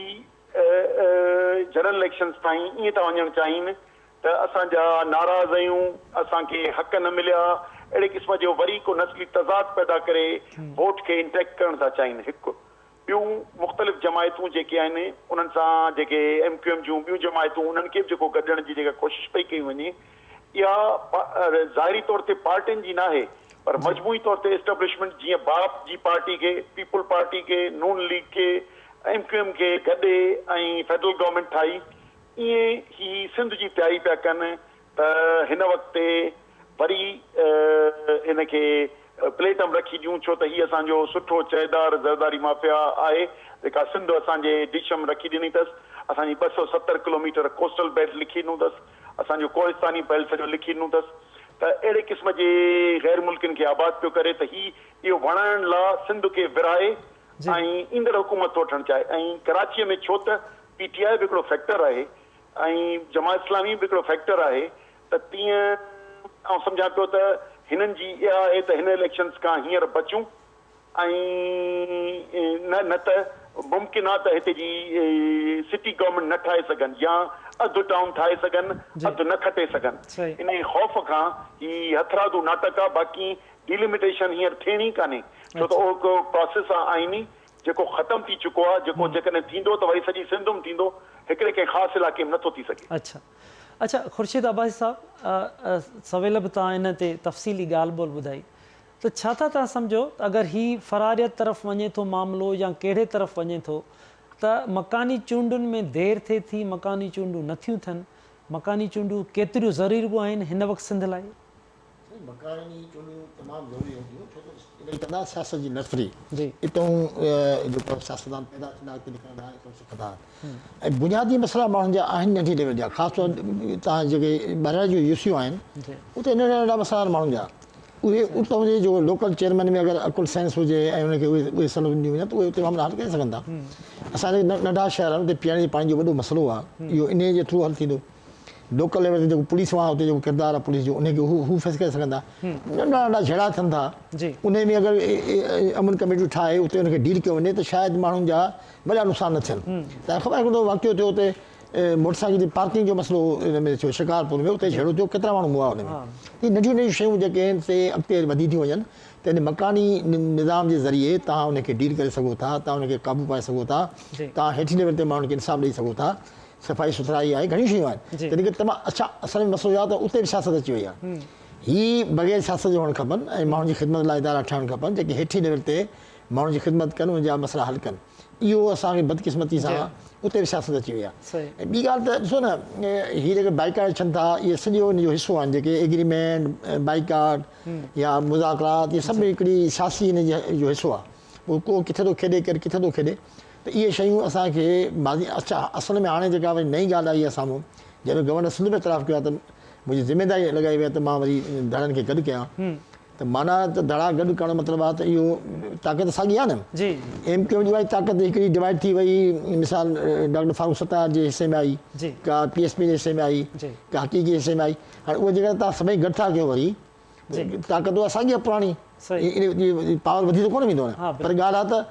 जनरल इलेक्शन्स ताईं ईअं था वञणु चाहिनि त असांजा नाराज़ आहियूं, असांखे हक़ न मिलिया, अहिड़े क़िस्म जो वरी को नस्ली तज़ाद पैदा करे वोट खे इंटैक्ट करणु था चाहिनि। हिकु ॿियूं मुख़्तलिफ़ जमायतूं जेके आहिनि उन्हनि सां जेके MQM जूं ॿियूं जमायतूं उन्हनि खे बि जेको गॾण जी जेका कोशिशि पई कई वञे, इहा ज़ाहिरी तौर ते पार्टियुनि जी न आहे, पर मजमूई तौर ते एस्टेब्लिशमेंट जीअं बाप जी पार्टी खे, पीपल पार्टी खे, नून लीग खे, MQM खे गॾे ऐं फेडरल गवर्नमेंट ठाही, ईअं ही सिंध जी तयारी पिया कनि त हिन वक़्ते वरी हिनखे प्लेटम रखी ॾियूं, छो त हीअ असांजो सुठो चएदार ज़रदारी माफ़िया आहे जेका सिंध असांजे डिशम रखी ॾिनी अथसि। असांजी 270 किलोमीटर कोस्टल बेल्ट लिखी ॾिनो अथसि, असांजो कोहिस्तानी बेल्ट सॼो लिखी ॾिनो अथसि, त अहिड़े क़िस्म जे गैर मुल्कनि खे आबाद पियो करे त इहो वणण लाइ सिंध खे विराए ऐं ईंदड़ हुकूमत वठणु चाहे। ऐं कराचीअ में छो त PTI बि हिकिड़ो फैक्टर आहे ऐं जमात इस्लामी बि हिकिड़ो फैक्टर आहे, त तीअं आउं सम्झां पियो त हिननि जी इहा आहे त हिन इलेक्शन्स खां हींअर बचूं ऐं न त मुमकिन आहे त हिते जी सिटी गवर्नमेंट न ठाहे सघनि या अधु टाउन ठाहे सघनि, अधु न खटे सघनि। इन ख़ौफ़ खां ही हथरादू नाटक आहे। बाक़ी डिलिमिटेशन हींअर थियणी कान्हे, छो त उहो हिकिड़ो प्रोसेस आहे आइनी जेको ख़तम थी चुको आहे, जेको जेकॾहिं थींदो त वरी सॼी सिंध में थींदो, हिकिड़े कंहिं ख़ासि इलाइक़े में नथो थी सघे। अच्छा ख़ुर्शीद अब्बासी साहब, सवेल बि तव्हां इन ते तफ़सीली ॻाल्हि ॿोल ॿुधाई, त छा था तव्हां सम्झो अगरि ही फ़रारियत तरफ़ वञे थो मामिलो या कहिड़े तरफ़ वञे थो, त मकानी चूंडुनि में देरि थिए थी, मकानी चूंडूं नथियूं थियनि, मकानी चूंडूं केतिरियूं ज़रूरी आहिनि हिन वक़्तु सिंध लाइ? मकानी चूंडूं तमामु ज़रूरी हूंदियूं, छो त इन कंदा सियासत जी नफ़री जी हितां जेको सियासतदान पैदा थींदा हिते निकिरंदा सिखंदा ऐं बुनियादी मसइला माण्हुनि जा आहिनि नंढी लेवल जा, ख़ासि तौर तव्हां जेके ॿाहिरि जूं यूसियूं आहिनि उते नंढा नंढा मसइला आहिनि माण्हुनि जा, उहे उतां जे जो लोकल चेयरमैन में अगरि अकुल सेंस हुजे ऐं उनखे उहे सलाह ॾिनियूं वञनि त उहे उते मामला हल करे सघनि था। असांजे नंढा शहर आहिनि उते पीअण जे पाणी जो वॾो मसइलो आहे, इहो इन जे थ्रू हल थींदो। लोकल लेवल ते जेको पुलिस वां उते जेको किरदारु आहे पुलिस जो उनखे हू फेस करे सघंदा। नंढा नंढा झड़ा थियनि था उन में अगरि अमन कमेटियूं ठाहे उते उनखे डील कयो वञे त शायदि माण्हुनि जा वॾा नुक़सान न थियनि। त ख़बर हिकिड़ो वाक़ियो थियो उते मोटरसाइकिल जी पार्किंग जो मसइलो हिन में थियो शिकारपुर में, उते झेड़ो थियो, केतिरा माण्हू हुआ हुन में। इहे नंढियूं नंढियूं शयूं जेके आहिनि से अॻिते वधी थियूं वञनि त इन मकानी निज़ाम जे ज़रिए तव्हां उनखे डील करे सघो था, तव्हां उनखे क़ाबू पाए सघो था, तव्हां हेठि लेवल ते माण्हुनि खे इंसाफ़ ॾेई सघो था, सफ़ाई सुथराई आहे, घणियूं शयूं आहिनि। तॾहिं करे तमामु अच्छा असल में मसइलो आहे त उते बि सियासत अची वई आहे। हीअ बग़ैर सियासत जो हुअणु खपनि ऐं माण्हुनि जी ख़िदमत लाइ इदारा ठहणु खपनि जेके हेठि लेवल ते माण्हुनि जी ख़िदमत कनि, उनजा मसइला हल कनि। इहो असांखे बदकिस्मती सां उते बि सियासत अची वई आहे। ऐं ॿी ॻाल्हि त ॾिसो न, हीअ जेके बाइकाट अचनि था इहे सॼो हिन जो हिसो आहिनि, जेके एग्रीमेंट बाइकाट या मुज़ाकरात, इहे सभु हिकिड़ी सियासी हिन जो हिसो आहे। उहो को किथे थो खेॾे, केरु किथे थो खेॾे, त इहे शयूं असांखे माज़ी अच्छा असल में हाणे जेका वरी नई ॻाल्हि आई आहे साम्हूं, जॾहिं गवर्नर सिंध में इतलाफ़ कयो आहे त मुंहिंजी ज़िमेदारी लॻाई वई आहे त मां वरी धड़नि खे गॾु कयां। त माना त धड़ा गॾु करणु मतिलबु आहे त इहो ताक़त साॻी आहे न। MQM जी वारी ताक़त हिकिड़ी डिवाइड थी वई, मिसाल डॉक्टर फारूक सत्तार जे हिसे में आई, का PSP जे हिसे में आई, का हक़ीक़ी जे हिसे में आई। हाणे उहा जेकर तव्हां सभई गॾु था कयो वरी ताक़त उहा साॻी आहे पुराणी, पावर वधी त कोन वेंदो न, पर ॻाल्हि आहे त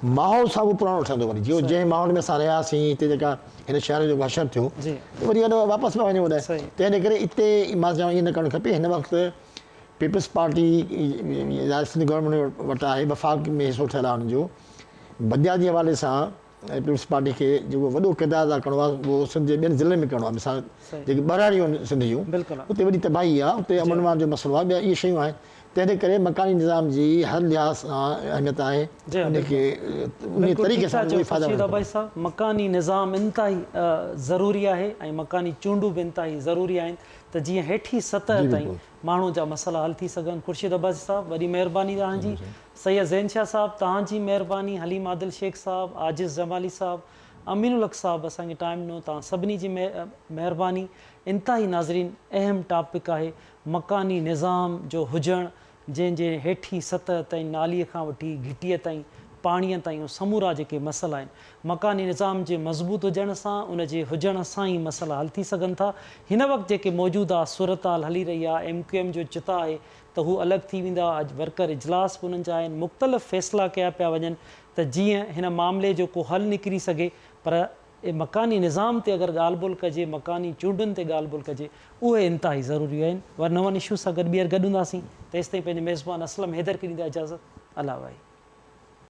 माहौल सां बि पुराणो ठहंदो वरी, जो जंहिं माहौल में असां रहियासीं हिते जेका हिन शहर जो हशर थियो वरी वापसि न वञे होॾे। तंहिं करे हिते मां चवां ईअं न करणु खपे। हिन वक़्तु पीपल्स पार्टी सिंध गवर्नमेंट वटि आहे, वफ़ाक़ में हिसो ठहियलु आहे हुनजो। बदिया जे हवाले सां पीपल्स पार्टी खे जेको वॾो किरदारु अदा करिणो आहे उहो सिंध जे ॿियनि ज़िलनि में करिणो आहे। मिसाल जेके ॿाहिरियूं आहिनि सिंध जूं, उते वॾी तबाही आहे, उते अमन अमान जो मसइलो आहे, ॿिया इहे शयूं आहिनि। तंहिं करे मकानी निज़ाम जी हर लिहाज़ सां अहमियत आहे, उनखे उन तरीक़े सां मकानी निज़ाम इंतिहाई ज़रूरी आहे ऐं मकानी चूंडूं बि इंतिहाई ज़रूरी आहिनि त जीअं हेठी सतह ताईं माण्हू जा मसइला हल थी सघनि। ख़ुर्शीद अब्बासी साहिबु वॾी महिरबानी तव्हांजी, सैयद ज़ैन शाह साहिबु तव्हांजी महिरबानी, हलीम आदिल शेख साहिबु, आजिज़ जमाली साहिबु, अमीनुल हक़ साहिबु असांखे टाइम ॾिनो, तव्हां सभिनी जी महिरबानी। इंतिहाई नाज़रीन अहम टॉपिक आहे मकानी निज़ाम जो हुजणु, जंहिंजे हेठी सतह ताईं नालीअ खां वठी घिटीअ ताईं पाणीअ ताईं समूरा जेके मसइला आहिनि, मकानी निज़ाम जे मज़बूत हुजण सां, उन जे हुजण सां ई मसइला हल थी सघनि था। हिन वक़्तु जेके मौजूदा सूरत हाल हली रही आहे, MQM जो चिता आहे त हू अलॻि थी वेंदा। अॼु वर्कर इजलास बि उन्हनि जा आहिनि, मुख़्तलिफ़ फ़ैसिला कया पिया वञनि त जीअं हिन मामले जो को हल निकिरी सघे। पर मकानी निज़ाम ते अगरि ॻाल्हि ॿोल कजे, मकानी चूंडुनि ते ॻाल्हि ॿोल कजे, उहे इंतिहाई ज़रूरी आहिनि। वर नवनि इशू सां गॾु ॿीहर गॾु हूंदासीं। तेसिताईं पंहिंजे मेज़बान असलम हैदर खे ॾींदा इजाज़त। अला भाई।